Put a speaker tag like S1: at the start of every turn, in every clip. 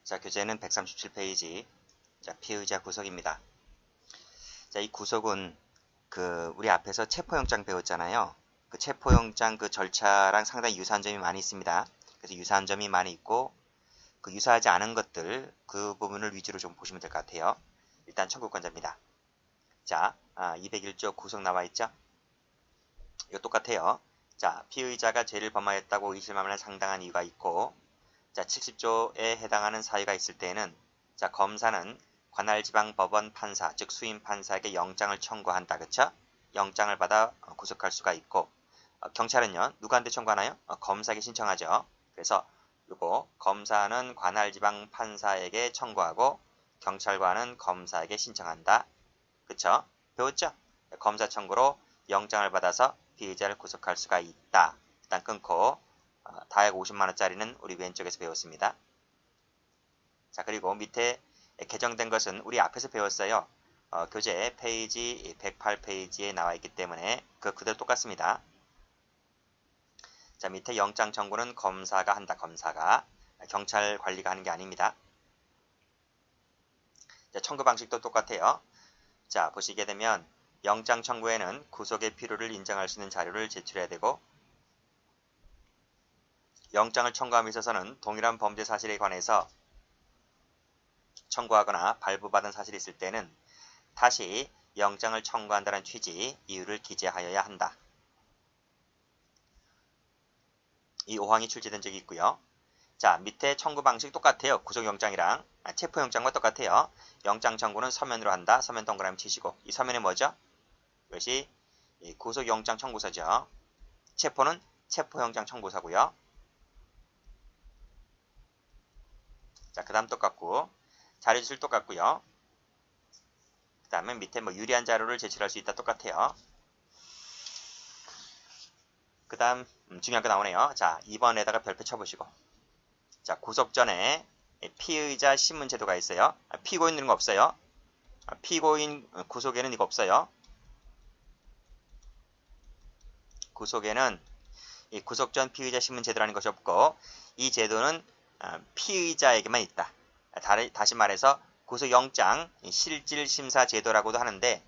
S1: 자, 교재는 137페이지. 자, 피의자 구속입니다. 자, 이 구속은 우리 앞에서 체포영장 배웠잖아요. 그 체포영장 그 절차랑 상당히 유사한 점이 많이 있습니다. 그래서 유사한 점이 많이 있고, 그 유사하지 않은 것들, 그 부분을 위주로 좀 보시면 될 것 같아요. 일단 청구권자입니다. 자, 201조 구속 나와 있죠? 이거 똑같아요. 자, 피의자가 죄를 범하였다고 의심하면 상당한 이유가 있고, 자, 70조에 해당하는 사유가 있을 때에는, 자, 검사는 관할지방법원 판사, 즉 수임 판사에게 영장을 청구한다. 그쵸? 영장을 받아 구속할 수가 있고, 경찰은요, 누구한테 청구하나요? 검사에게 신청하죠. 그래서 요거 검사는 관할지방 판사에게 청구하고 경찰관은 검사에게 신청한다. 그쵸? 배웠죠? 검사 청구로 영장을 받아서 피의자를 구속할 수가 있다. 일단 끊고 다액 50만원짜리는 우리 왼쪽에서 배웠습니다. 자, 그리고 밑에 개정된 것은 우리 앞에서 배웠어요. 교재 페이지 108페이지에 나와 있기 때문에 그대로 똑같습니다. 자, 밑에 영장 청구는 검사가 한다. 검사가. 경찰 관리가 하는 게 아닙니다. 자, 청구 방식도 똑같아요. 자, 보시게 되면 영장 청구에는 구속의 필요를 인정할 수 있는 자료를 제출해야 되고, 영장을 청구함에 있어서는 동일한 범죄 사실에 관해서 청구하거나 발부받은 사실이 있을 때는 다시 영장을 청구한다는 취지, 이유를 기재하여야 한다. 이 5항이 출제된 적이 있고요. 자, 밑에 청구 방식 똑같아요. 구속영장이랑 체포영장과 똑같아요. 영장 청구는 서면으로 한다. 서면 동그라미 치시고, 이 서면이 뭐죠? 이것이 구속영장 청구서죠. 체포는 체포영장 청구서고요. 자, 그 다음 똑같고, 자료 제출 똑같고요. 그 다음에 밑에 유리한 자료를 제출할 수 있다 똑같아요. 그 다음 중요한 거 나오네요. 자, 2번에다가 별표 쳐보시고, 자, 구속 전에 피의자 신문 제도가 있어요. 피고인 이런 거 없어요. 피고인 구속에는 이거 없어요. 구속에는 이 구속 전 피의자 신문 제도라는 것이 없고, 이 제도는 피의자에게만 있다. 다시 말해서 구속영장 실질심사 제도라고도 하는데,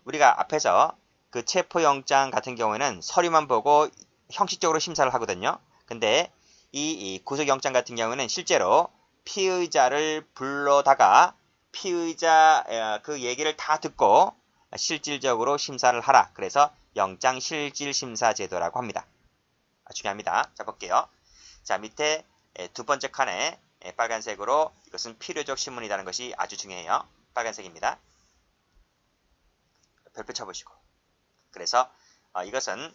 S1: 우리가 앞에서 그 체포영장 같은 경우에는 서류만 보고 형식적으로 심사를 하거든요. 근데 이 구속영장 같은 경우는 실제로 피의자를 불러다가 피의자 그 얘기를 다 듣고 실질적으로 심사를 하라. 그래서 영장 실질심사 제도라고 합니다. 중요합니다. 자, 볼게요. 자, 밑에 두 번째 칸에 빨간색으로 이것은 필요적 신문이라는 것이 아주 중요해요. 빨간색입니다. 별표 쳐보시고. 그래서 이것은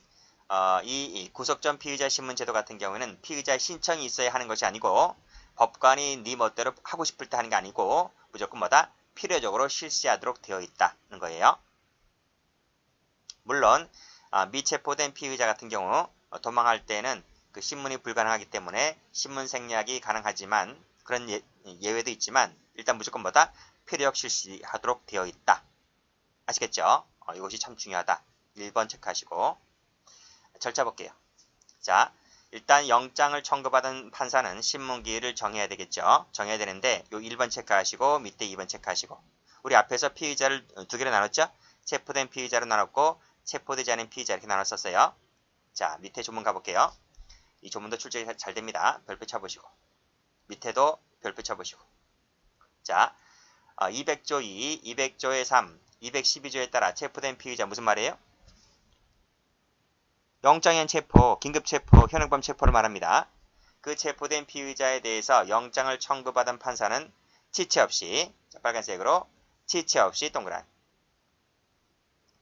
S1: 이 구속 전 피의자 신문 제도 같은 경우에는 피의자의 신청이 있어야 하는 것이 아니고, 법관이 네 멋대로 하고 싶을 때 하는 게 아니고 무조건 뭐다? 필요적으로 실시하도록 되어 있다는 거예요. 물론 미체포된 피의자 같은 경우 도망할 때는 그 신문이 불가능하기 때문에 신문 생략이 가능하지만, 그런 예외도 있지만 일단 무조건 뭐다? 필요적 실시하도록 되어 있다. 아시겠죠? 이것이 참 중요하다. 1번 체크하시고, 절차 볼게요. 자, 일단 영장을 청구받은 판사는 신문기일을 정해야 되겠죠. 정해야 되는데 요 1번 체크하시고 밑에 2번 체크하시고, 우리 앞에서 피의자를 두 개로 나눴죠. 체포된 피의자로 나눴고 체포되지 않은 피의자 이렇게 나눴었어요. 자, 밑에 조문 가볼게요. 이 조문도 출제가 잘 됩니다. 별표 쳐보시고, 밑에도 별표 쳐보시고. 자, 200조 2, 200조의 3, 212조에 따라 체포된 피의자 무슨 말이에요? 영장현 체포, 긴급체포, 현행범 체포를 말합니다. 그 체포된 피의자에 대해서 영장을 청구받은 판사는 지체 없이, 자, 빨간색으로 지체 없이 동그란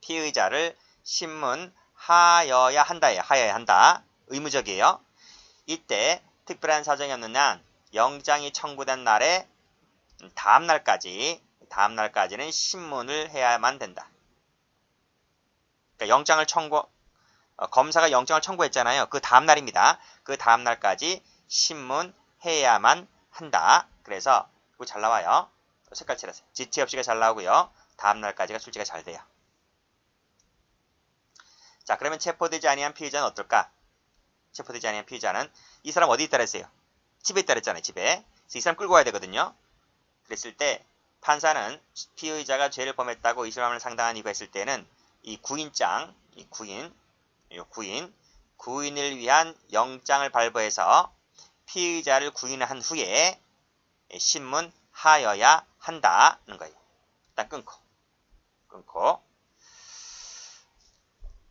S1: 피의자를 신문하여야 한다예요. 하여야 한다. 의무적이에요. 이때 특별한 사정이 없는 한 영장이 청구된 날에 다음 날까지는 신문을 해야만 된다. 그러니까 검사가 영장을 청구했잖아요. 그 다음 날입니다. 그 다음 날까지 신문해야만 한다. 그래서 이거 잘 나와요. 색깔 칠하세요. 지체 없이가 잘 나오고요. 다음 날까지가 출제가 잘 돼요. 자, 그러면 체포되지 아니한 피의자는 어떨까? 체포되지 아니한 피의자는 이 사람 어디 있다 그랬어요? 집에 있다 그랬잖아요. 집에. 그래서 이 사람 끌고 가야 되거든요. 그랬을 때 판사는 피의자가 죄를 범했다고 의심함을 상당한 이유가 있을 때는 이 구인장, 이 구인을 위한 영장을 발부해서 피의자를 구인한 후에 신문하여야 한다는 거예요. 일단 끊고.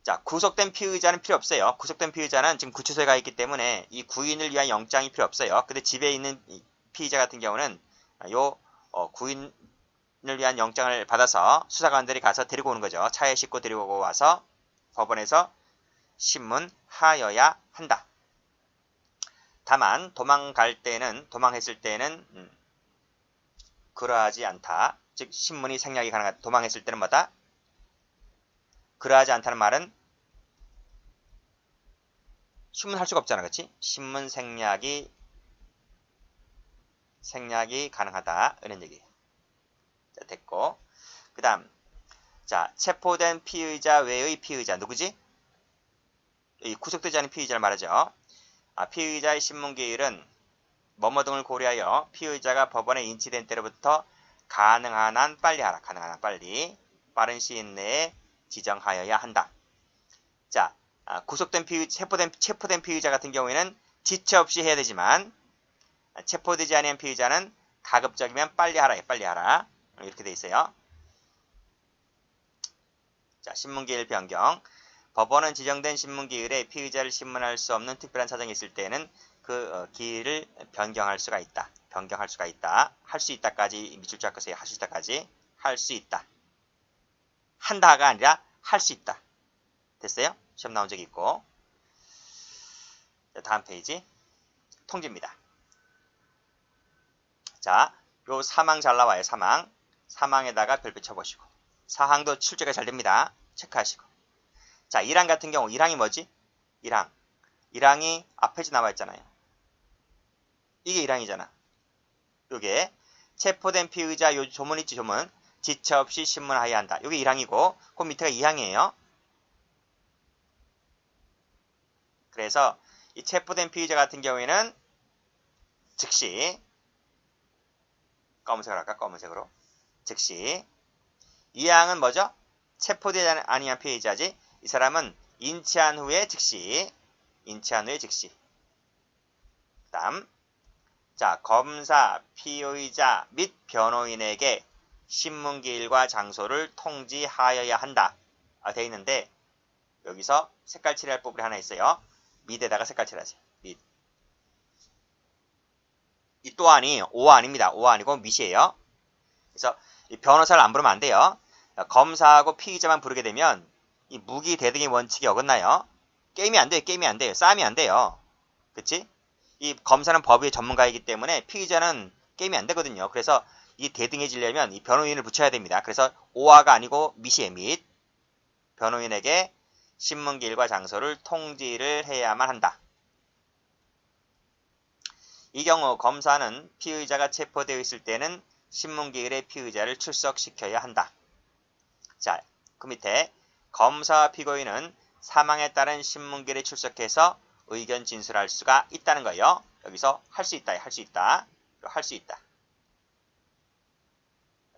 S1: 자, 구속된 피의자는 필요 없어요. 구속된 피의자는 지금 구치소에 가 있기 때문에 이 구인을 위한 영장이 필요 없어요. 근데 집에 있는 피의자 같은 경우는 구인을 위한 영장을 받아서 수사관들이 가서 데리고 오는 거죠. 차에 싣고 데리고 와서 법원에서 신문하여야 한다. 다만 도망했을 때는 그러하지 않다. 즉 신문이 생략이 가능하다. 도망했을 때는 뭐다? 그러하지 않다는 말은 신문할 수가 없잖아. 그렇지? 신문 생략이 가능하다. 이런 얘기예요. 자, 됐고. 그 다음 자, 체포된 피의자 외의 피의자 누구지? 이 구속되지 않은 피의자를 말하죠. 피의자의 신문기일은 뭐뭐 등을 고려하여 피의자가 법원에 인치된 때로부터 가능한 한 빨리 하라. 가능한 한 빨리 빠른 시일 내에 지정하여야 한다. 자, 체포된 피의자 같은 경우에는 지체 없이 해야 되지만 체포되지 않은 피의자는 가급적이면 빨리 하라. 빨리 하라. 이렇게 돼 있어요. 자, 신문기일 변경. 법원은 지정된 신문기일에 피의자를 신문할 수 없는 특별한 사정이 있을 때는 그 기일을 변경할 수가 있다. 할 수 있다까지 밑줄 쫙 그으세요. 할 수 있다까지. 할 수 있다. 한다가 아니라 할 수 있다. 됐어요? 시험 나온 적이 있고. 자, 다음 페이지. 통지입니다. 자, 요 사망 잘 나와요. 사망에다가 별표 쳐보시고. 사항도 출제가 잘 됩니다. 체크하시고. 자, 1항 같은 경우 1항이 뭐지? 1항이 앞에지 나와 있잖아요. 이게 1항이잖아. 요게 체포된 피의자 요 조문 있지, 조문. 지체 없이 신문하여야 한다. 요게 1항이고 그 밑에가 2항이에요. 그래서 이 체포된 피의자 같은 경우에는 즉시 검은색으로 할까? 검은색으로. 즉시 2항은 뭐죠? 체포되지 아니한 피의자지. 이 사람은 인치한 후에 즉시. 다음 자, 검사, 피의자 및 변호인에게 신문기일과 장소를 통지하여야 한다. 되어 있는데 여기서 색깔 칠할 부분이 하나 있어요. 밑에다가 색깔 칠하세요. 밑. 이 또한이 오한입니다. 오한이고 밑이에요. 그래서 이 변호사를 안 부르면 안 돼요. 검사하고 피의자만 부르게 되면 이 무기 대등의 원칙이 어긋나요. 게임이 안 돼요. 싸움이 안 돼요. 그치? 이 검사는 법의 전문가이기 때문에 피의자는 게임이 안 되거든요. 그래서 이 대등해지려면 이 변호인을 붙여야 됩니다. 그래서 오화가 아니고 밑이에요. 밑. 변호인에게 신문기일과 장소를 통지를 해야만 한다. 이 경우 검사는 피의자가 체포되어 있을 때는 신문기일에 피의자를 출석시켜야 한다. 자, 그 밑에 검사와 피고인은 사망에 따른 신문기일에 출석해서 의견 진술할 수가 있다는 거예요. 여기서 할 수 있다. 할 수 있다.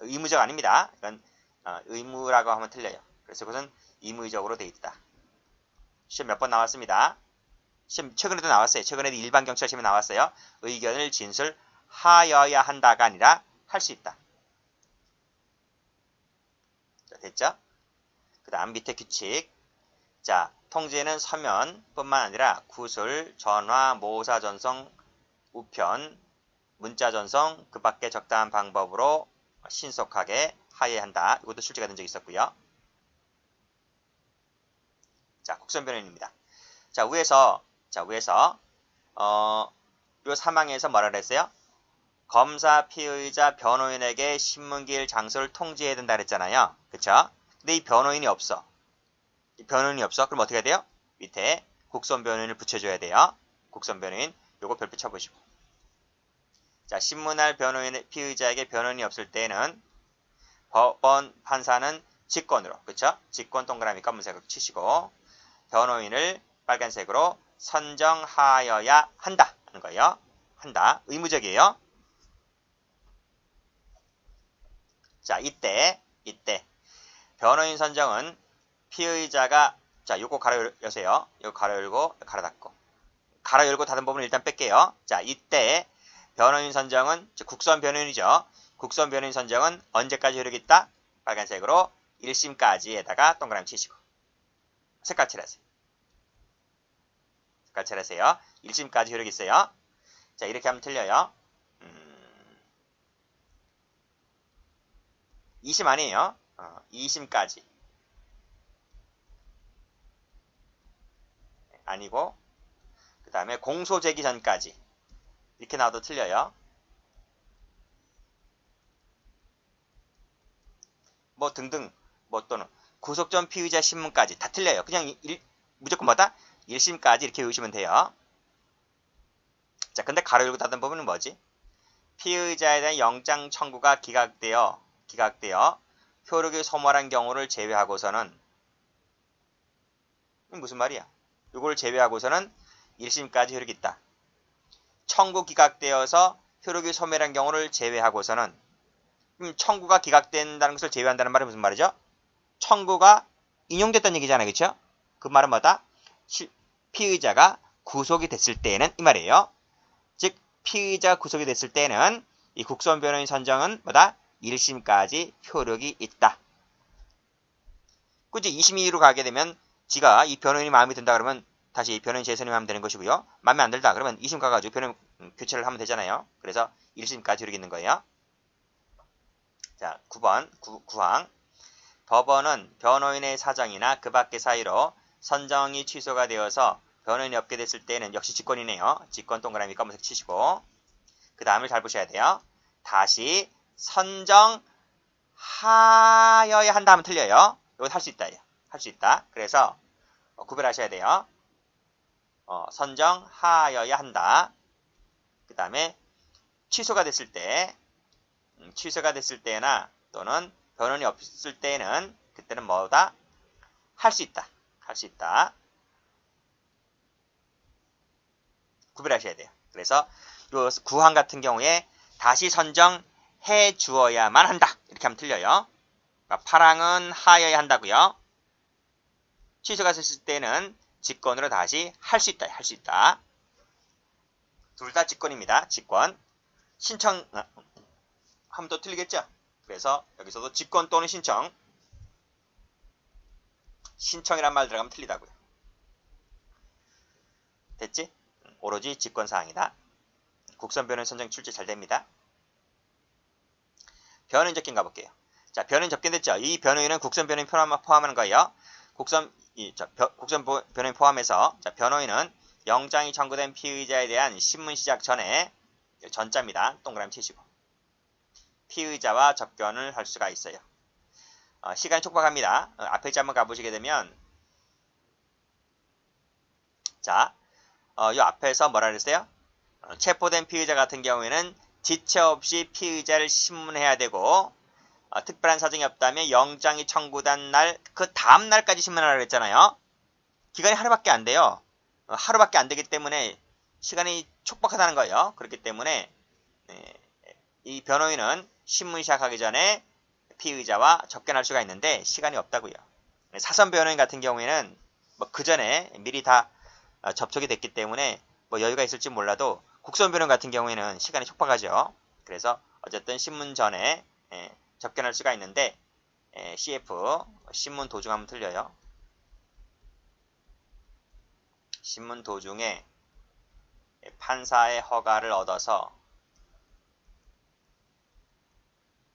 S1: 의무적 아닙니다. 이건 의무라고 하면 틀려요. 그래서 그것은 의무적으로 돼 있다. 시험 몇 번 나왔습니다. 시험 최근에도 나왔어요. 최근에도 일반 경찰 시험에 나왔어요. 의견을 진술하여야 한다가 아니라 할 수 있다. 자, 됐죠? 그 다음 밑에 규칙. 자, 통지에는 서면뿐만 아니라 구술, 전화, 모사 전송, 우편, 문자 전송, 그 밖에 적당한 방법으로 신속하게 하여야 한다. 이것도 출제가 된 적이 있었고요. 자, 국선 변호인입니다. 자, 위에서 요 사망에서 뭐라 그랬어요? 검사, 피의자, 변호인에게 신문기일 장소를 통지해야 된다 그랬잖아요. 그쵸? 근데 이 변호인이 없어. 그럼 어떻게 해야 돼요? 밑에 국선 변호인을 붙여줘야 돼요. 국선 변호인, 요거 별표 쳐보시고. 자, 신문할 피의자에게 변호인이 없을 때는 법원 판사는 직권으로, 그쵸? 직권 동그라미 검은색으로 치시고, 변호인을 빨간색으로 선정하여야 한다. 하는 거예요. 한다. 의무적이에요. 자, 이때 변호인 선정은 피의자가, 자, 요거 가로 여세요. 요거 가로 열고 가로 닫고. 가로 열고 닫은 부분을 일단 뺄게요. 자, 이때 변호인 선정은, 즉 국선 변호인이죠. 국선 변호인 선정은 언제까지 효력이 있다? 빨간색으로 1심까지에다가 동그라미 치시고. 색깔 칠하세요. 색깔 칠하세요. 1심까지 효력이 있어요. 자, 이렇게 하면 틀려요. 2심 아니에요. 2심까지. 아니고, 그 다음에 공소 제기 전까지. 이렇게 나와도 틀려요. 뭐 등등, 뭐 또는 구속 전 피의자 신문까지 다 틀려요. 그냥 무조건 뭐다? 1심까지 이렇게 외우시면 돼요. 자, 근데 가로 열고 닫은 부분은 뭐지? 피의자에 대한 영장 청구가 기각되어 효력이 소멸한 경우를 제외하고서는, 무슨 말이야? 이걸 제외하고서는 1심까지 효력이 있다. 청구 기각되어서 효력이 소멸한 경우를 제외하고서는, 청구가 기각된다는 것을 제외한다는 말은 무슨 말이죠? 청구가 인용됐다는 얘기잖아요. 그렇죠? 그 말은 뭐다? 피의자가 구속이 됐을 때에는 이 말이에요. 즉 피의자가 구속이 됐을 때는 이 국선 변호인 선정은 뭐다? 1심까지 효력이 있다. 굳이 2심2로 가게 되면 지가 이 변호인이 마음에 든다 그러면 다시 이 변호인 재선임하면 되는 것이고요. 마음에 안 들다 그러면 2심 가가지고 변호인 교체를 하면 되잖아요. 그래서 1심까지 효력이 있는 거예요. 자, 9번 구항. 법원은 변호인의 사정이나 그 밖의 사유로 선정이 취소가 되어서 변호인이 없게 됐을 때는 역시 직권이네요. 직권 동그라미 검은색 치시고 그 다음을 잘 보셔야 돼요. 다시 선정하여야 한다 하면 틀려요. 이건 할 수 있다. 할 수 있다. 그래서 구별하셔야 돼요. 선정하여야 한다. 그 다음에 취소가 됐을 때나 또는 변호인이 없을 때는 그때는 뭐다? 할 수 있다. 할 수 있다. 구별하셔야 돼요. 그래서 요 구항 같은 경우에 다시 선정해 주어야만 한다. 이렇게 하면 틀려요. 그러니까 파랑은 하여야 한다고요. 취소가 됐을 때는 직권으로 다시 할 수 있다. 할 수 있다. 둘 다 직권입니다. 직권. 신청 하면 또 틀리겠죠? 그래서 여기서도 직권 또는 신청. 신청이란 말 들어가면 틀리다고요. 됐지? 오로지 직권사항이다. 국선 변호인 선정 출제 잘 됩니다. 변호인 접견 가볼게요. 자, 변호인 접견 됐죠? 이 변호인은 국선 변호인 포함하는 거예요. 국선 변호인 포함해서, 자, 변호인은 영장이 청구된 피의자에 대한 신문 시작 전에, 전자입니다. 동그라미 치시고. 피의자와 접견을 할 수가 있어요. 시간이 촉박합니다. 앞에 한번 가보시게 되면, 자, 이 앞에서 뭐라 그랬어요? 체포된 피의자 같은 경우에는 지체 없이 피의자를 신문해야 되고, 특별한 사정이 없다면 영장이 청구된 날, 그 다음 날까지 신문하라고 그랬잖아요. 기간이 하루밖에 안 돼요. 하루밖에 안 되기 때문에 시간이 촉박하다는 거예요. 그렇기 때문에 이 변호인은 신문 시작하기 전에 피의자와 접견할 수가 있는데 시간이 없다고요. 사선 변호인 같은 경우에는 뭐 그 전에 미리 다 접촉이 됐기 때문에 뭐 여유가 있을지 몰라도 국선 변호인 같은 경우에는 시간이 촉박하죠. 그래서 어쨌든 신문 전에 접견할 수가 있는데 CF 신문 도중하면 틀려요. 신문 도중에 판사의 허가를 얻어서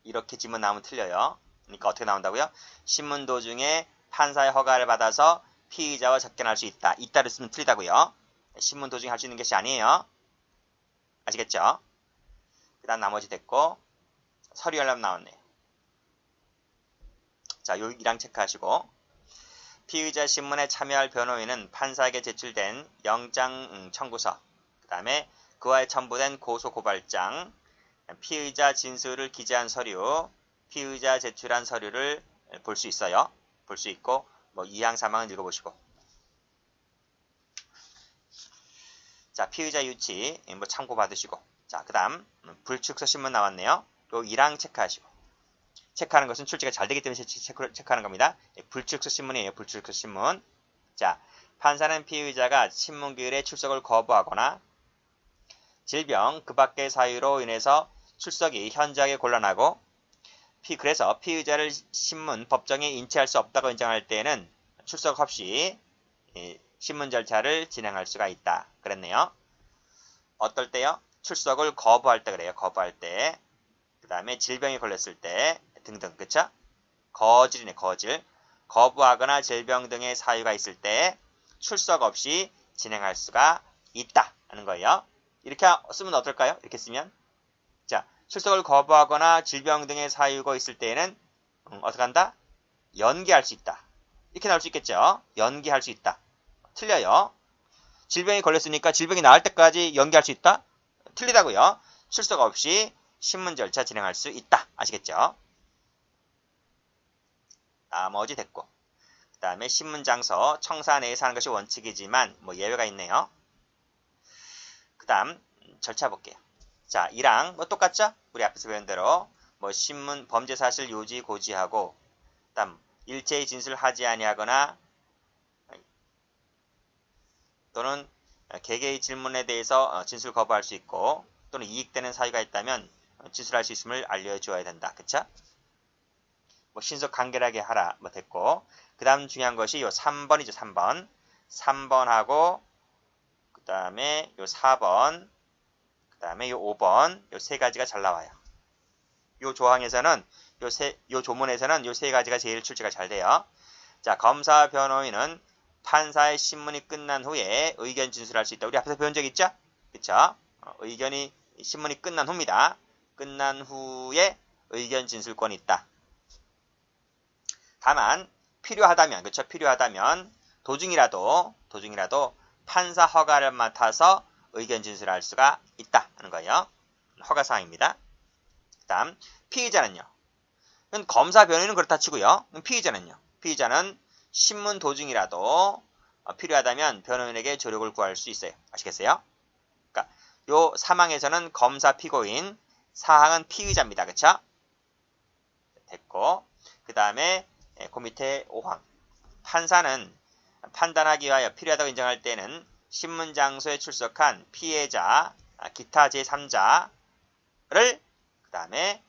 S1: 이렇게 지문 나오면 틀려요. 그러니까 어떻게 나온다고요? 신문 도중에 판사의 허가를 받아서 피의자와 접견할 수 있다. 있다를 쓰면 틀리다고요. 신문 도중에 할 수 있는 것이 아니에요. 아시겠죠? 그 다음 나머지 됐고 서류 열람 나왔네요. 자, 여기랑 체크하시고 피의자 신문에 참여할 변호인은 판사에게 제출된 영장 청구서, 그 다음에 그와에 첨부된 고소고발장, 피의자 진술을 기재한 서류, 피의자 제출한 서류를 볼 수 있어요. 볼 수 있고 뭐 2항 3항은 읽어보시고. 자, 피의자 유치 뭐 참고 받으시고. 자, 그 다음 불축서 신문 나왔네요. 요 1항 체크하시고. 체크하는 것은 출제가 잘 되기 때문에 체크하는 겁니다. 불출석 신문이에요. 불출석 신문. 자, 판사는 피의자가 신문기일에 출석을 거부하거나 질병, 그 밖의 사유로 인해서 출석이 현저하게 곤란하고 그래서 피의자를 신문, 법정에 인치할 수 없다고 인정할 때에는 출석 없이 신문 절차를 진행할 수가 있다. 그랬네요. 어떨 때요? 출석을 거부할 때 그래요. 거부할 때. 그 다음에 질병에 걸렸을 때 등등. 그쵸? 거질이네. 거질. 거부하거나 질병 등의 사유가 있을 때 출석 없이 진행할 수가 있다 하는 거예요. 이렇게 쓰면 어떨까요? 이렇게 쓰면 자, 출석을 거부하거나 질병 등의 사유가 있을 때에는 어떻게 한다? 연기할 수 있다. 이렇게 나올 수 있겠죠? 연기할 수 있다. 틀려요. 질병이 걸렸으니까 질병이 나을 때까지 연기할 수 있다? 틀리다고요. 출석 없이 신문 절차 진행할 수 있다. 아시겠죠? 나머지 됐고. 그 다음에 신문 장소, 청사 내에서 하는 것이 원칙이지만 뭐 예외가 있네요. 그 다음 절차 볼게요. 자, 1항 뭐 똑같죠? 우리 앞에서 배운 대로 뭐 신문 범죄 사실 요지 고지하고 그다음 일체의 진술하지 아니하거나 또는 개개의 질문에 대해서 진술 거부할 수 있고 또는 이익되는 사유가 있다면 진술할 수 있음을 알려주어야 된다. 그쵸? 뭐 신속 간결하게 하라 뭐 됐고 그 다음 중요한 것이 요 3번이죠. 3번 3번하고 그 다음에 요 4번 그 다음에 요 5번 요 세 가지가 잘 나와요. 요 조항에서는 요 조문에서는 요 세 가지가 제일 출제가 잘 돼요. 자, 검사 변호인은 판사의 신문이 끝난 후에 의견 진술할 수 있다. 우리 앞에서 배운 적 있죠? 그쵸? 신문이 끝난 후입니다. 끝난 후에 의견 진술권이 있다. 다만 필요하다면, 그쵸? 필요하다면 도중이라도 판사 허가를 맡아서 의견 진술할 수가 있다 하는 거예요. 허가사항입니다. 그 다음 피의자는요. 검사 변호인은 그렇다 치고요. 피의자는요. 피의자는 신문 도중이라도 필요하다면 변호인에게 조력을 구할 수 있어요. 아시겠어요? 그러니까 요 3항에서는 검사 피고인, 4항은 피의자입니다. 그쵸? 됐고 그 다음에 그 밑에 5항 판사는 판단하기 위하여 필요하다고 인정할 때는 신문 장소에 출석한 피해자, 기타 제3자를 그 다음에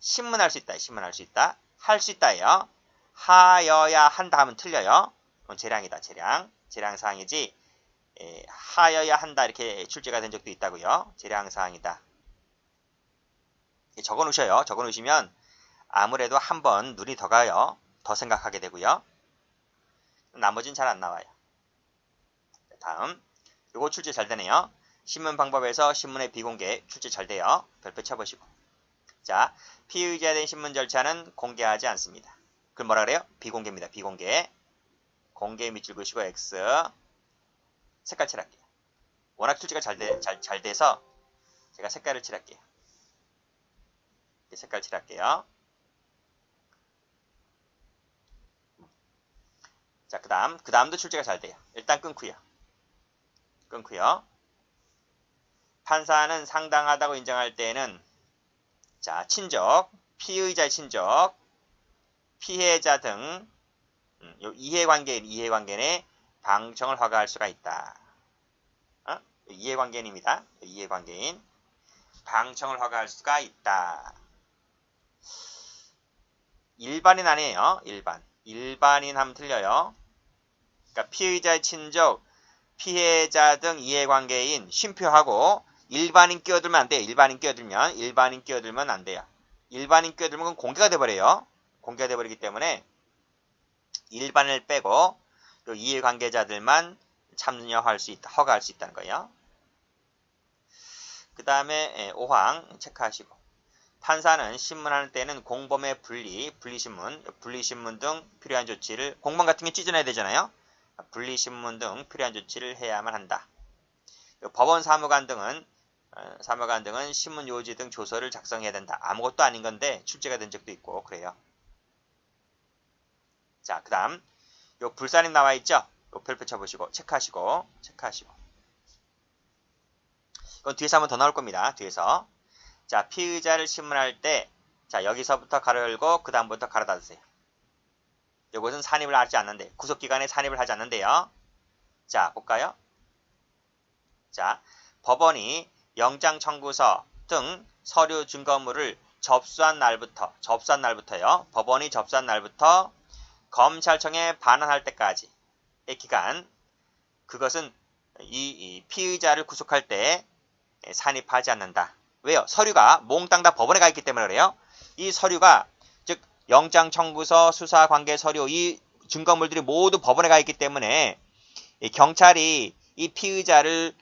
S1: 신문할 수 있다. 신문할 수 있다. 할 수 있다예요. 하여야 한다 하면 틀려요. 재량이다. 재량사항이지 하여야 한다 이렇게 출제가 된 적도 있다고요. 재량사항이다. 적어 놓으셔요. 적어 놓으시면 아무래도 한번 눈이 더 가요. 더 생각하게 되고요. 나머지는 잘 안 나와요. 다음 요거 출제 잘 되네요. 신문 방법에서 신문의 비공개 출제 잘 돼요. 별표 쳐보시고. 자, 피의자에 대한 신문 절차는 공개하지 않습니다. 그럼 뭐라 그래요? 비공개입니다. 비공개. 공개 밑줄 그으시고 X. 색깔 칠할게요. 워낙 출제가 잘 돼서 제가 색깔을 칠할게요. 색깔 칠할게요. 자, 그 다음도 출제가 잘 돼요. 일단 끊고요. 판사는 상당하다고 인정할 때에는 자, 친족, 피의자의 친족, 피해자 등 이해관계인의 방청을 허가할 수가 있다. 이해관계인입니다. 이해관계인 방청을 허가할 수가 있다. 일반인 아니에요. 일반인 하면 틀려요. 그러니까 피의자의 친족, 피해자 등 이해관계인 쉼표하고 일반인 끼어들면 안 돼요. 일반인 끼어들면 안 돼요. 일반인 끼어들면 그건 공개가 돼버려요. 공개가 돼버리기 때문에 일반을 빼고 이해관계자들만 참여할 수 있다. 허가할 수 있다는 거예요. 그 다음에 5항 체크하시고 판사는 신문하는 때는 공범의 분리신문 등 필요한 조치를 공범 같은 게 찢어내야 되잖아요. 분리신문 등 필요한 조치를 해야만 한다. 법원 사무관 등은 신문 요지 등 조서를 작성해야 된다. 아무것도 아닌 건데 출제가 된 적도 있고 그래요. 자, 그 다음 요 불살인 나와 있죠? 요 별표 쳐보시고 체크하시고 이건 뒤에서 한번 더 나올 겁니다. 뒤에서 자, 피의자를 신문할 때 자, 여기서부터 가로 열고 그 다음부터 가로 닫으세요. 이것은 산입을 하지 않는데, 구속기간에 산입을 하지 않는데요. 자, 볼까요? 자, 법원이 영장 청구서 등 서류 증거물을 접수한 날부터요. 법원이 접수한 날부터 검찰청에 반환할 때까지의 기간, 그것은 이 피의자를 구속할 때 산입하지 않는다. 왜요? 서류가 몽땅 다 법원에 가 있기 때문에 그래요. 이 서류가, 즉 영장 청구서, 수사 관계 서류, 이 증거물들이 모두 법원에 가 있기 때문에 경찰이 이 피의자를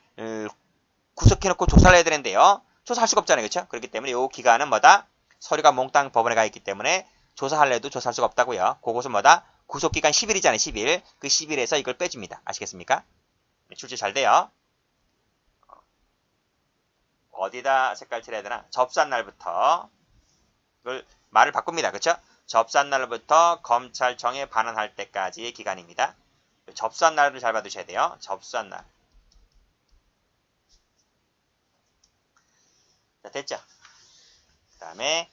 S1: 구속해놓고 조사를 해야 되는데요. 조사할 수가 없잖아요. 그렇죠? 그렇기 때문에 이 기간은 뭐다? 서류가 몽땅 법원에 가 있기 때문에 조사할래도 조사할 수가 없다고요. 그것은 뭐다? 구속기간 10일이잖아요. 10일. 그 10일에서 이걸 빼줍니다. 아시겠습니까? 출제 잘 돼요. 어디다 색깔 칠해야 되나? 접수한 날부터, 이걸 말을 바꿉니다. 그렇죠? 접수한 날부터 검찰청에 반환할 때까지의 기간입니다. 접수한 날을 잘 봐두셔야 돼요. 접수한 날. 자, 됐죠? 그 다음에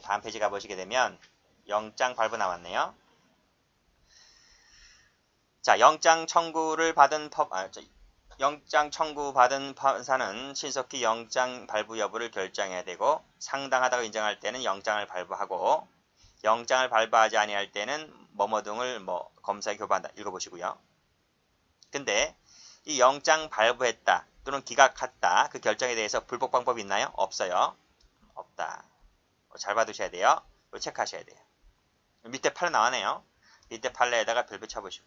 S1: 다음 페이지 가보시게 되면 영장 발부 나왔네요. 자, 영장 청구 받은 판사는 신속히 영장 발부 여부를 결정해야 되고, 상당하다고 인정할 때는 영장을 발부하고, 영장을 발부하지 아니할 때는 뭐뭐 등을 검사에 교부한다. 읽어보시고요. 근데 이 영장 발부했다 또는 기각했다, 그 결정에 대해서 불복 방법이 있나요? 없어요. 없다. 잘 봐두셔야 돼요. 체크하셔야 돼요. 밑에 판례 나와네요. 밑에 판례에다가 별표 쳐보시고.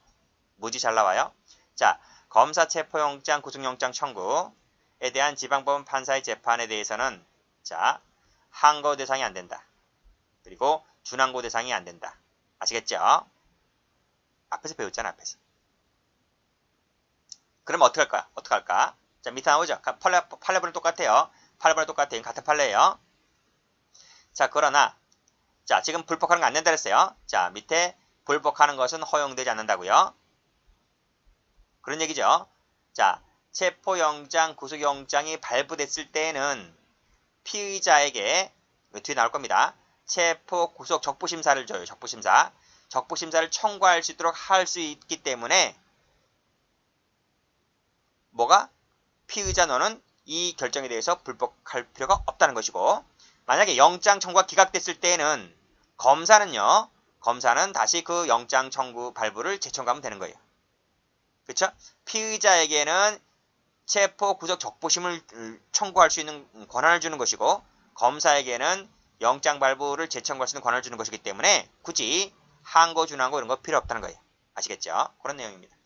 S1: 무지 잘 나와요. 자, 검사 체포영장, 구속영장 청구에 대한 지방법원 판사의 재판에 대해서는, 자, 항거 대상이 안 된다. 그리고 준항고 대상이 안 된다. 아시겠죠? 앞에서 배웠잖아, 앞에서. 그럼 어떻게 할까? 어떻게 할까? 자, 밑에 나오죠? 판례번호 똑같아요. 판례번호 똑같아요. 같은 판례예요. 자, 그러나, 자, 지금 불복하는 거 안 된다 그랬어요. 자, 밑에 불복하는 것은 허용되지 않는다고요. 그런 얘기죠. 자, 체포영장, 구속영장이 발부됐을 때에는 피의자에게, 뒤에 나올 겁니다. 체포, 구속, 적부심사를 줘요. 적부심사. 적부심사를 청구할 수 있도록 할 수 있기 때문에, 뭐가? 피의자 너는 이 결정에 대해서 불복할 필요가 없다는 것이고, 만약에 영장 청구가 기각됐을 때에는 검사는 다시 그 영장 청구 발부를 재청구하면 되는 거예요. 그렇죠? 피의자에게는 체포, 구속, 적부심을 청구할 수 있는 권한을 주는 것이고, 검사에게는 영장 발부를 재청구할 수 있는 권한을 주는 것이기 때문에 굳이 항고, 준항고 이런 거 필요 없다는 거예요. 아시겠죠? 그런 내용입니다.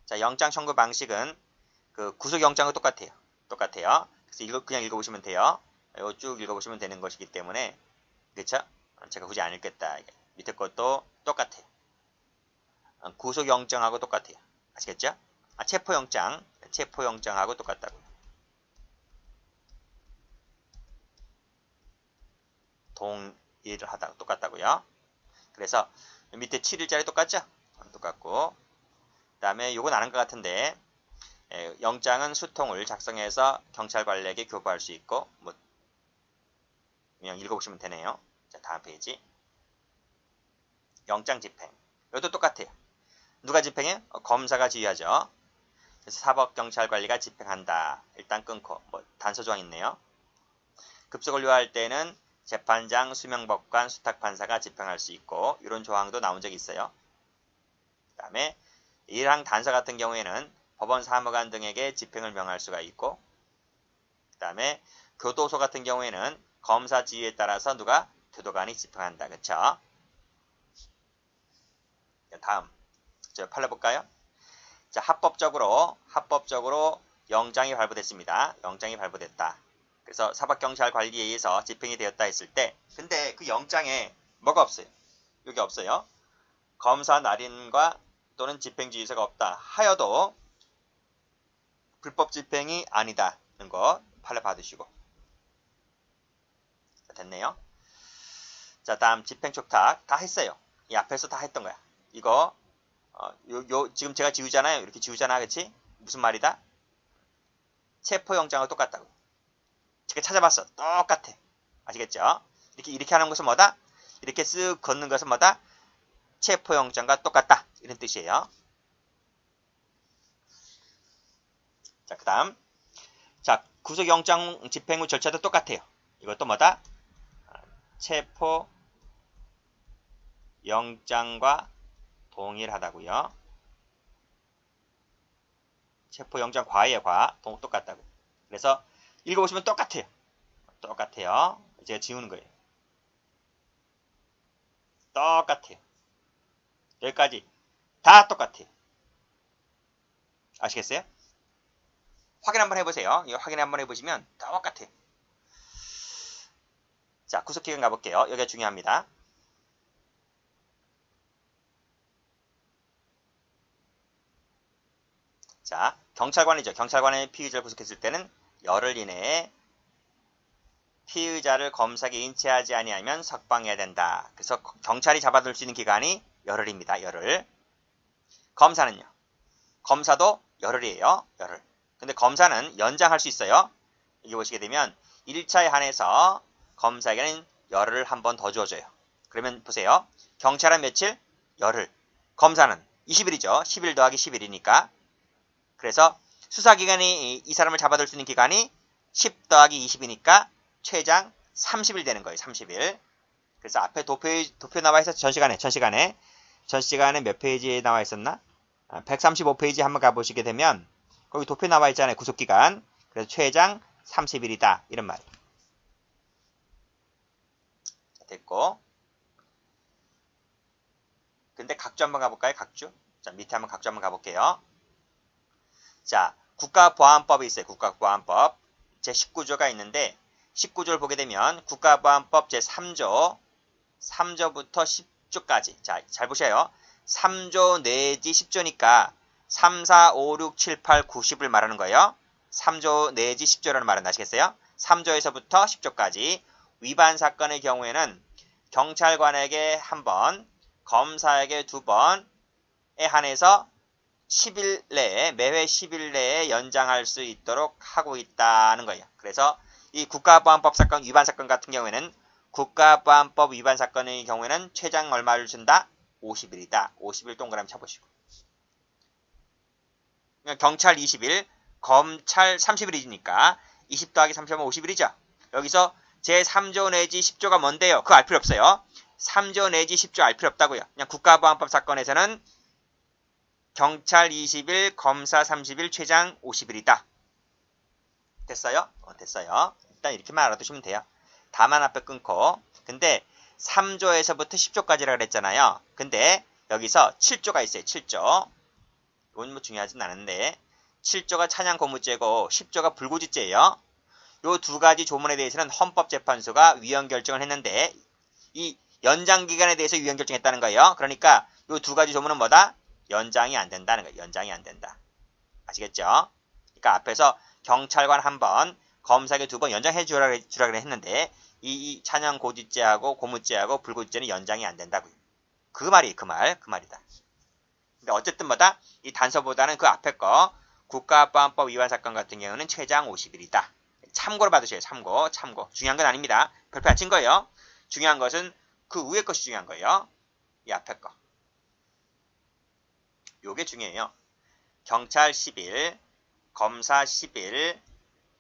S1: 자, 영장 청구 방식은 그 구속영장과 똑같아요. 그래서 그냥 읽어보시면 돼요. 이거 쭉 읽어보시면 되는 것이기 때문에, 그렇죠? 제가 굳이 안 읽겠다. 밑에 것도 똑같아요. 구속영장하고 똑같아요. 아시겠죠? 체포영장하고 똑같다고요. 동일을 하다 똑같다고요. 그래서 밑에 7일짜리 똑같죠? 똑같고, 그 다음에 요건 아는 것 같은데, 영장은 수통을 작성해서 경찰관리에게 교부할 수 있고, 그냥 읽어보시면 되네요. 자, 다음 페이지. 영장 집행. 이것도 똑같아요. 누가 집행해? 검사가 지휘하죠. 그래서 사법경찰관리가 집행한다. 일단 끊고, 단서조항 있네요. 급속을 요할 때는 재판장, 수명법관, 수탁판사가 집행할 수 있고, 이런 조항도 나온 적이 있어요. 그 다음에 일항 단서 같은 경우에는 법원 사무관 등에게 집행을 명할 수가 있고, 그 다음에 교도소 같은 경우에는 검사 지휘에 따라서 누가? 교도관이 집행한다. 그쵸? 다음 판례 볼까요? 자, 합법적으로 영장이 발부됐습니다. 영장이 발부됐다. 그래서 사법경찰관리에 의해서 집행이 되었다 했을 때, 근데 그 영장에 뭐가 없어요? 여기 없어요. 검사 날인과 또는 집행지휘서가 없다 하여도 불법 집행이 아니다는 거 판례 받으시고. 자, 됐네요. 자, 다음 집행 촉탁 다 했어요. 이 앞에서 다 했던 거야. 이거 지금 제가 지우잖아요. 이렇게 지우잖아, 그치? 무슨 말이다? 체포영장과 똑같다고. 제가 찾아봤어. 똑같아. 아시겠죠? 이렇게 하는 것은 뭐다? 이렇게 쓱 걷는 것은 뭐다? 체포영장과 똑같다. 이런 뜻이에요. 자, 그 다음. 자, 구속영장 집행 후 절차도 똑같아요. 이것도 뭐다? 체포영장과 동일하다고요. 체포영장 과의 과 똑같다고. 그래서 읽어보시면 똑같아요. 똑같아요. 제가 지우는 거예요. 똑같아요. 여기까지 다 똑같아요. 아시겠어요? 확인 한번 해보세요. 이거 확인 한번 해보시면 똑같아요. 자, 구속기간 가볼게요. 여기가 중요합니다. 자, 경찰관이죠. 경찰관의 피의자를 구속했을 때는 열흘 이내에 피의자를 검사에게 인체하지 아니하면 석방해야 된다. 그래서 경찰이 잡아둘 수 있는 기간이 열흘입니다. 열흘. 검사는요. 검사도 열흘이에요. 열흘. 근데 검사는 연장할 수 있어요. 여기 보시게 되면 1차에 한해서 검사에게는 열흘을 한 번 더 주어져요. 그러면 보세요. 경찰은 며칠? 열흘. 검사는 20일이죠. 10일 더하기 10일이니까. 그래서 수사기간이 이 사람을 잡아둘 수 있는 기간이 10 더하기 20이니까 최장 30일 되는 거예요. 30일. 그래서 앞에 도표 나와 있어서 전시간에 몇 페이지에 나와 있었나? 135페이지 한번 가보시게 되면 거기 도표 나와 있잖아요. 구속기간. 그래서 최장 30일이다. 이런 말이에요. 됐고. 근데 각주 한번 가볼까요? 각주. 자, 밑에 한번 각주 한번 가볼게요. 자, 국가보안법이 있어요. 국가보안법. 제19조가 있는데 19조를 보게 되면 국가보안법 제3조 3조부터 10조까지. 자, 잘 보셔요. 3조 내지 10조니까 3, 4, 5, 6, 7, 8, 9, 10을 말하는 거예요. 3조 내지 10조라는 말은 아시겠어요? 3조에서부터 10조까지 위반 사건의 경우에는 경찰관에게 한 번, 검사에게 2번에 한해서 10일 내에, 매회 10일 내에 연장할 수 있도록 하고 있다는 거예요. 그래서 이 국가보안법 사건, 위반 사건 같은 경우에는 국가보안법 위반 사건의 경우에는 최장 얼마를 준다? 50일이다. 50일 동그라미 쳐보시고. 경찰 20일, 검찰 30일이니까 20 더하기 30하면 50일이죠. 여기서 제3조 내지 10조가 뭔데요? 그거 알 필요 없어요. 3조 내지 10조 알 필요 없다고요. 그냥 국가보안법 사건에서는 경찰 20일, 검사 30일, 최장 50일이다. 됐어요? 됐어요. 일단 이렇게만 알아두시면 돼요. 다만 앞에 끊고. 근데 3조에서부터 10조까지라 그랬잖아요. 근데 여기서 7조가 있어요. 7조. 이건 뭐 중요하진 않은데 7조가 찬양고무죄고 10조가 불구지죄예요. 요 두 가지 조문에 대해서는 헌법재판소가 위헌 결정을 했는데 이 연장 기간에 대해서 위헌 결정했다는 거예요. 그러니까 요 두 가지 조문은 뭐다? 연장이 안 된다는 거예요. 연장이 안 된다. 아시겠죠? 그러니까 앞에서 경찰관 한 번, 검사에게 2번 연장해 주라 했는데 이 찬양고지죄하고 고무죄하고 불구지죄는 연장이 안 된다고요. 그 말이다. 근데 어쨌든 뭐다? 이 단서보다는 그 앞에 거 국가보안법 위반 사건 같은 경우는 최장 50일이다. 참고로 받으셔요. 참고. 중요한 건 아닙니다. 별표 안 친 거예요. 중요한 것은 그 위에 것이 중요한 거예요. 이 앞에 거. 요게 중요해요. 경찰 10일, 검사 10일,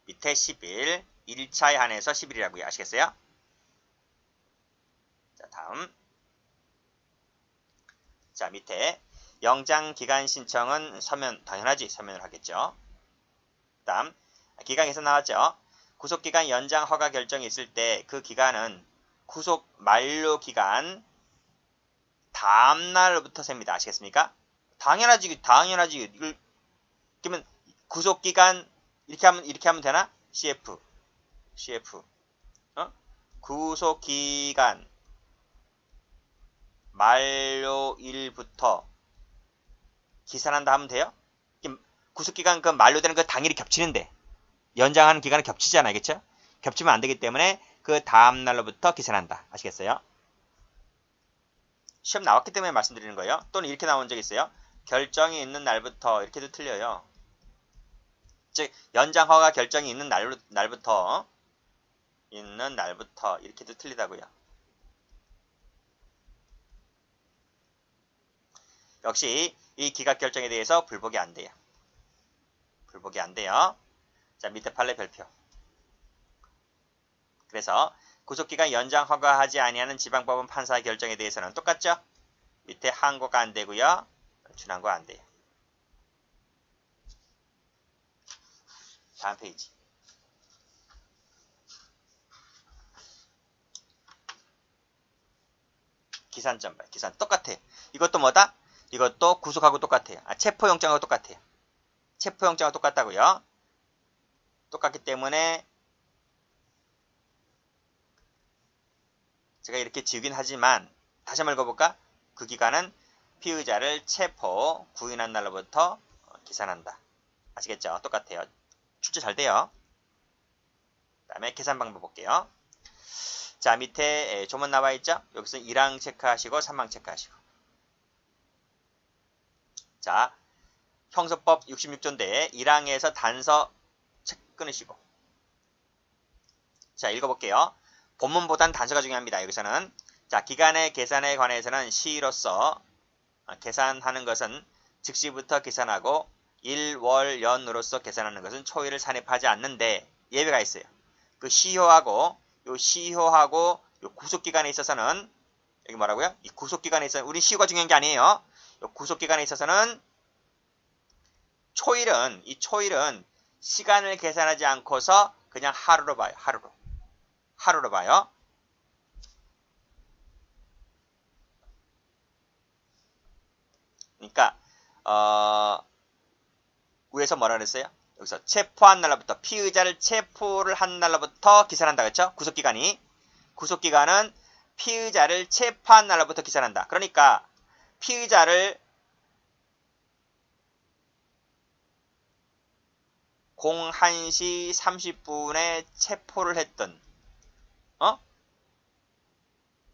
S1: 밑에 10일, 1차에 한해서 10일이라고요. 아시겠어요? 자, 다음. 자, 밑에 영장기간 신청은 당연하지. 서면을 하겠죠. 다음, 기간 개선 나왔죠. 구속기간 연장 허가 결정이 있을 때 그 기간은 구속 만료 기간 다음날부터 셉니다. 아시겠습니까? 당연하지. 이걸 그러면 구속기간 이렇게 하면 되나? CF. 구속기간 만료일부터 기산한다 하면 돼요? 구속기간 그 만료되는 그 당일이 겹치는데 연장하는 기간은 겹치잖아요. 그렇죠? 겹치면 안 되기 때문에 그 다음 날로부터 기산한다. 아시겠어요? 시험 나왔기 때문에 말씀드리는 거예요. 또는 이렇게 나온 적 있어요. 결정이 있는 날부터 이렇게도 틀려요. 즉 연장 허가 결정이 있는 날부터 있는 날부터 이렇게도 틀리다고요. 역시 이 기각 결정에 대해서 불복이 안 돼요. 불복이 안 돼요. 자, 밑에 판례 별표. 그래서 구속기간 연장 허가하지 아니하는 지방법원 판사의 결정에 대해서는 똑같죠? 밑에 항고가 안 되고요. 준항고 안 돼요. 다음 페이지. 기산점 발. 기산 똑같아요. 이것도 뭐다? 이것도 구속하고 똑같아요. 체포영장하고 똑같아요. 체포영장하고 똑같다고요. 똑같기 때문에 제가 이렇게 지우긴 하지만 다시 한번 읽어볼까? 그 기간은 피의자를 체포, 구인한 날로부터 기산한다. 아시겠죠? 똑같아요. 출제 잘 돼요. 그 다음에 계산 방법 볼게요. 자, 밑에 조문 나와 있죠? 여기서 1항 체크하시고 3항 체크하시고. 자, 형소법 66조인데 1항에서 단서 책 끊으시고. 자, 읽어볼게요. 본문보단 단서가 중요합니다. 여기서는 자, 기간의 계산에 관해서는 시로서 계산하는 것은 즉시부터 계산하고 일월연으로서 계산하는 것은 초일을 산입하지 않는데 예외가 있어요. 그 시효하고 요 구속기간에 있어서는 여기 뭐라고요? 이 구속기간에 있어서 우리 시효가 중요한 게 아니에요. 요 구속기간에 있어서는 이 초일은 시간을 계산하지 않고서 그냥 하루로 봐요. 하루로 봐요. 그러니까 위에서 뭐라 그랬어요? 여기서 체포한 날로부터 피의자를 체포를 한 날로부터 기산한다 그랬죠? 구속기간은 피의자를 체포한 날로부터 기산한다. 그러니까 피의자를 01시 30분에 체포를 했던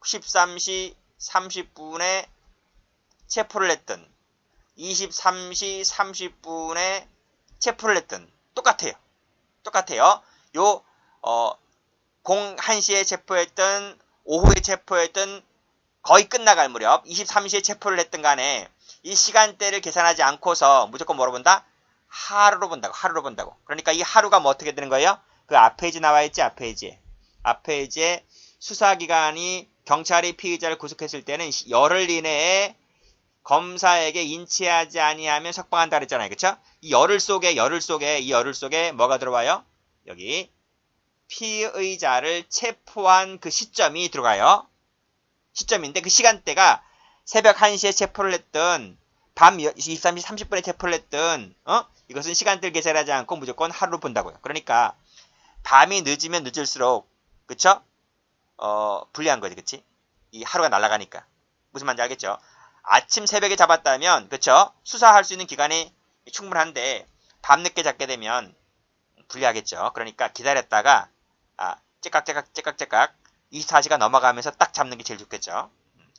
S1: 13시 30분에 체포를 했던 23시 30분에 체포를 했던 똑같아요. 요 01시에 체포했던 오후에 체포했던 거의 끝나갈 무렵 23시에 체포를 했던 간에 이 시간대를 계산하지 않고서 무조건 뭐로 본다? 하루로 본다고. 그러니까 이 하루가 뭐 어떻게 되는 거예요? 그 앞페이지 나와 있지? 앞페이지에 수사기관이 경찰이 피의자를 구속했을 때는 열흘 이내에 검사에게 인치하지 아니하면 석방한다 그랬잖아요. 그쵸? 이 열흘 속에 뭐가 들어와요? 여기 피의자를 체포한 그 시점이 들어가요. 시점인데 그 시간대가 새벽 1시에 체포를 했든 밤 23시 30분에 체포를 했든 이것은 시간대를 계산하지 않고 무조건 하루로 본다고요. 그러니까 밤이 늦으면 늦을수록 그쵸? 불리한 거지. 그치? 이 하루가 날아가니까. 무슨 말인지 알겠죠? 아침 새벽에 잡았다면 그쵸? 수사할 수 있는 기간이 충분한데 밤늦게 잡게 되면 불리하겠죠. 그러니까 기다렸다가 째깍 24시간 넘어가면서 딱 잡는 게 제일 좋겠죠.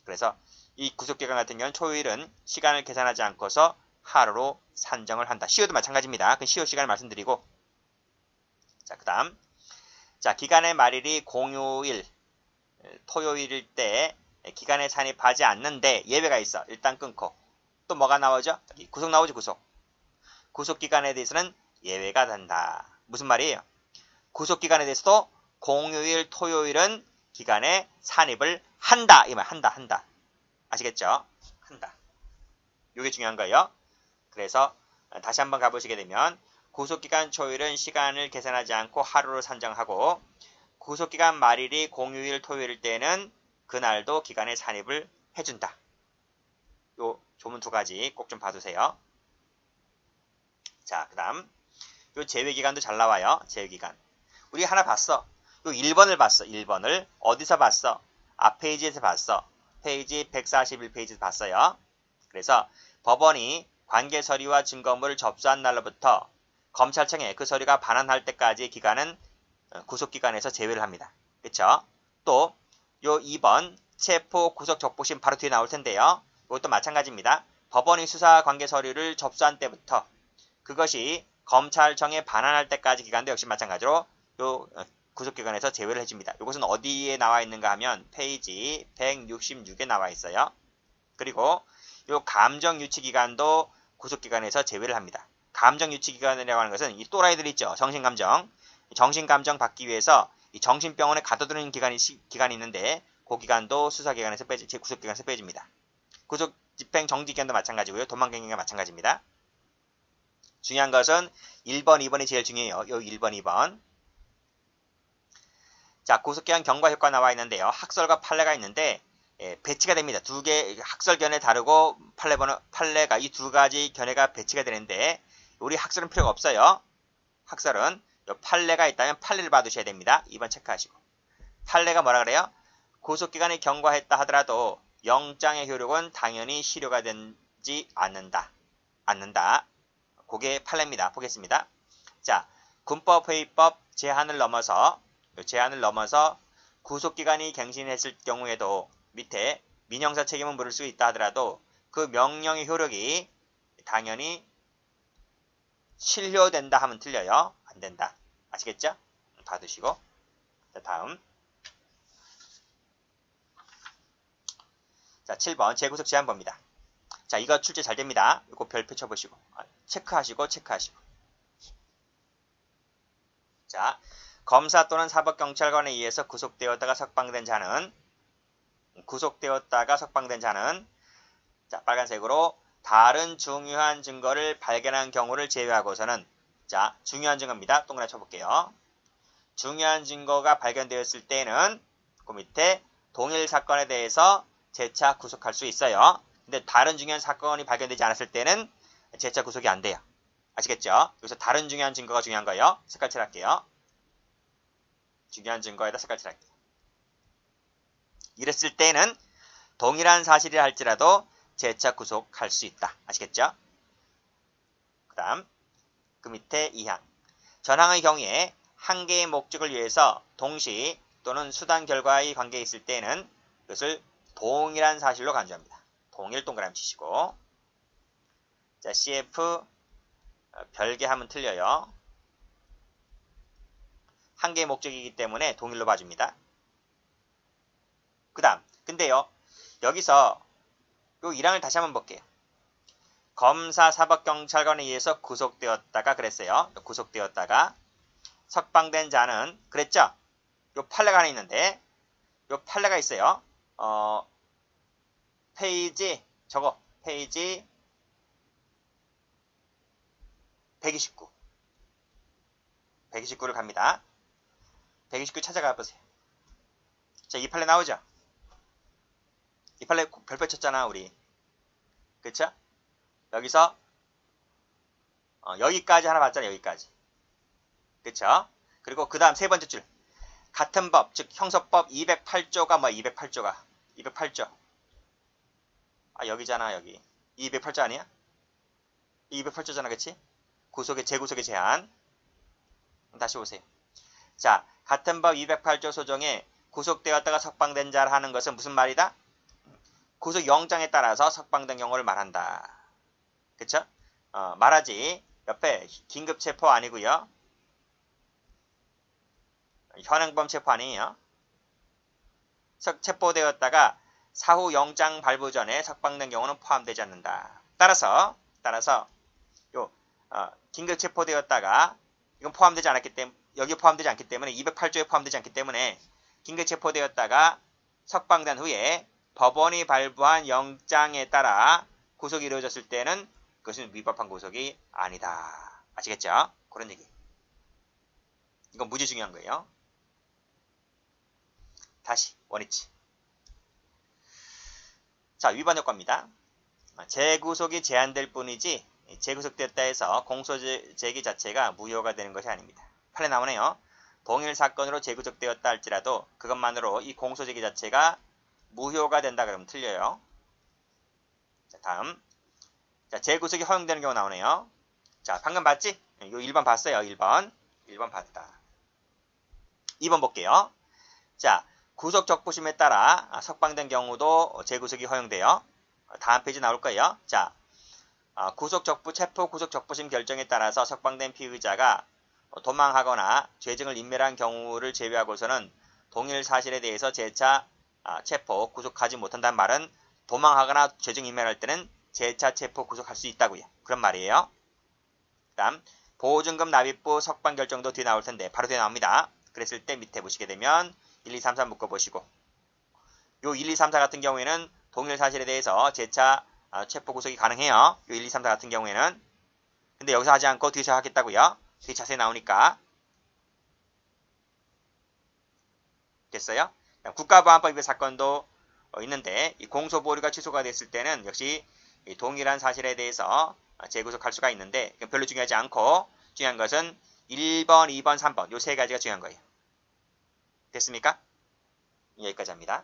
S1: 그래서 이 구속기간 같은 경우는 초일은 시간을 계산하지 않고서 하루로 산정을 한다. 시효도 마찬가지입니다. 그 시효 시간을 말씀드리고 자, 그 다음 자, 기간의 말일이 공휴일, 토요일일 때 기간에 산입하지 않는데 예외가 있어. 일단 끊고 또 뭐가 나오죠? 구속 나오죠. 구속기간에 대해서는 예외가 된다. 무슨 말이에요? 구속기간에 대해서도 공휴일, 토요일은 기간에 산입을 한다. 이 말 한다. 아시겠죠? 한다. 이게 중요한 거예요. 그래서 다시 한번 가보시게 되면 구속기간 초일은 시간을 계산하지 않고 하루로 산정하고 구속기간 말일이 공휴일, 토요일일 때는 그날도 기간에 산입을 해준다. 요 조문 두 가지 꼭 좀 봐두세요. 자, 그 다음 요 제외기간도 잘 나와요. 제외기간. 우리 하나 봤어. 요 1번을 봤어. 1번을 어디서 봤어? 앞페이지에서 봤어. 페이지 141페이지에서 봤어요. 그래서 법원이 관계 서류와 증거물을 접수한 날로부터 검찰청에 그 서류가 반환할 때까지의 기간은 구속기간에서 제외를 합니다. 그쵸? 또 요 2번 체포 구속 적부심 바로 뒤에 나올 텐데요. 이것도 마찬가지입니다. 법원이 수사 관계 서류를 접수한 때부터 그것이 검찰청에 반환할 때까지 기간도 역시 마찬가지로 요 구속기관에서 제외를 해줍니다. 이것은 어디에 나와 있는가 하면 페이지 166에 나와 있어요. 그리고 이 감정유치기관도 구속기관에서 제외를 합니다. 감정유치기관이라고 하는 것은 이 또라이들 있죠. 정신감정. 정신감정 받기 위해서 이 정신병원에 가둬두는 기관이 있는데 그 기관도 수사기관에서 구속기관에서 빼줍니다. 구속집행 정지기관도 마찬가지고요. 도망경기가 마찬가지입니다. 중요한 것은 1번, 2번이 제일 중요해요. 요 1번, 2번. 자, 구속기관 경과 효과 나와 있는데요. 학설과 판례가 있는데 배치가 됩니다. 두 개 학설 견해 다르고 판례가 이 두 가지 견해가 배치가 되는데 우리 학설은 필요가 없어요. 학설은 판례가 있다면 판례를 봐두셔야 됩니다. 2번 체크하시고. 판례가 뭐라 그래요? 구속기관이 경과했다 하더라도 영장의 효력은 당연히 실효가 되지 않는다. 그게 판례입니다. 보겠습니다. 자, 군법회의법 제한을 넘어서 구속기관이 갱신했을 경우에도 밑에 민형사 책임은 물을 수 있다 하더라도 그 명령의 효력이 당연히 실효된다 하면 틀려요. 안 된다. 아시겠죠? 봐두시고. 자, 다음. 자, 7번 재구속 제한법입니다. 자, 이거 출제 잘 됩니다. 이거 별표 쳐보시고 체크하시고. 자, 검사 또는 사법경찰관에 의해서 구속되었다가 석방된 자는 자, 빨간색으로 다른 중요한 증거를 발견한 경우를 제외하고서는 자, 중요한 증거입니다. 동그라미 쳐볼게요. 중요한 증거가 발견되었을 때는 그 밑에 동일 사건에 대해서 재차 구속할 수 있어요. 근데 다른 중요한 사건이 발견되지 않았을 때는 재차 구속이 안 돼요. 아시겠죠? 여기서 다른 중요한 증거가 중요한 거예요. 색깔 칠할게요. 중요한 증거에다 색깔 칠할게요. 이랬을 때는 동일한 사실이라 할지라도 재차 구속할 수 있다. 아시겠죠? 그 다음 그 밑에 2항. 전항의 경우에 한 개의 목적을 위해서 동시 또는 수단 결과의 관계에 있을 때는 이것을 동일한 사실로 간주합니다. 동일 동그라미 치시고. 자, CF 별개 하면 틀려요. 한 개의 목적이기 때문에 동일로 봐줍니다. 그 다음 근데요 여기서 요 1항을 다시 한번 볼게요. 검사 사법경찰관에 의해서 구속되었다가 그랬어요. 구속되었다가 석방된 자는 그랬죠? 요 판례가 하나 있는데 요 판례가 있어요. 페이지 129를 갑니다. 129 찾아가 보세요. 자, 이 판례 나오죠? 이 판례 별표 쳤잖아 우리. 그쵸? 여기서 여기까지 하나 봤잖아. 여기까지. 그쵸? 그리고 그 다음 세 번째 줄 같은 법, 즉 형사법 208조가 208조. 아, 여기잖아. 여기 208조 아니야? 208조잖아. 그치? 재구속의 제한. 다시 보세요. 자, 같은 법 208조 소정에 구속되었다가 석방된 자를 하는 것은 무슨 말이다? 구속영장에 따라서 석방된 경우를 말한다. 그쵸? 말하지. 옆에 긴급체포 아니고요. 현행범 체포 아니에요. 체포되었다가 사후 영장 발부 전에 석방된 경우는 포함되지 않는다. 따라서 요 긴급 체포되었다가 이건 포함되지 않았기 때문에 여기 포함되지 않기 때문에 208조에 포함되지 않기 때문에 긴급 체포되었다가 석방된 후에 법원이 발부한 영장에 따라 구속이 이루어졌을 때는 그것은 위법한 구속이 아니다. 아시겠죠? 그런 얘기. 이건 무지 중요한 거예요. 다시 원위치. 자, 위반 효과입니다. 재구속이 제한될 뿐이지 재구속됐다 해서 공소제기 자체가 무효가 되는 것이 아닙니다. 판례 나오네요. 동일 사건으로 재구속되었다 할지라도 그것만으로 이 공소제기 자체가 무효가 된다 그러면 틀려요. 자, 다음. 자, 재구속이 허용되는 경우 나오네요. 자, 방금 봤지? 이거 1번 봤어요. 1번 봤다. 2번 볼게요. 자, 구속 적부심에 따라 석방된 경우도 재구속이 허용돼요. 다음 페이지 나올 거예요. 자, 구속 적부 체포 구속 적부심 결정에 따라서 석방된 피의자가 도망하거나 죄증을 인멸한 경우를 제외하고서는 동일 사실에 대해서 재차 체포, 구속하지 못한다는 말은 도망하거나 죄증 인멸할 때는 재차 체포, 구속할 수 있다고요. 그런 말이에요. 그 다음 보증금 납입부 석방 결정도 뒤에 나올 텐데 바로 뒤에 나옵니다. 그랬을 때 밑에 보시게 되면 1, 2, 3, 4 묶어보시고 요 1, 2, 3, 4 같은 경우에는 동일 사실에 대해서 재차 체포 구속이 가능해요. 요 1, 2, 3, 4 같은 경우에는. 근데 여기서 하지 않고 뒤에서 하겠다고요. 뒤에 자세히 나오니까. 됐어요? 국가보안법 위반 사건도 있는데 이 공소보류가 취소가 됐을 때는 역시 동일한 사실에 대해서 재구속할 수가 있는데 별로 중요하지 않고 중요한 것은 1번, 2번, 3번 요 세 가지가 중요한 거예요. 됐습니까? 여기까지 합니다.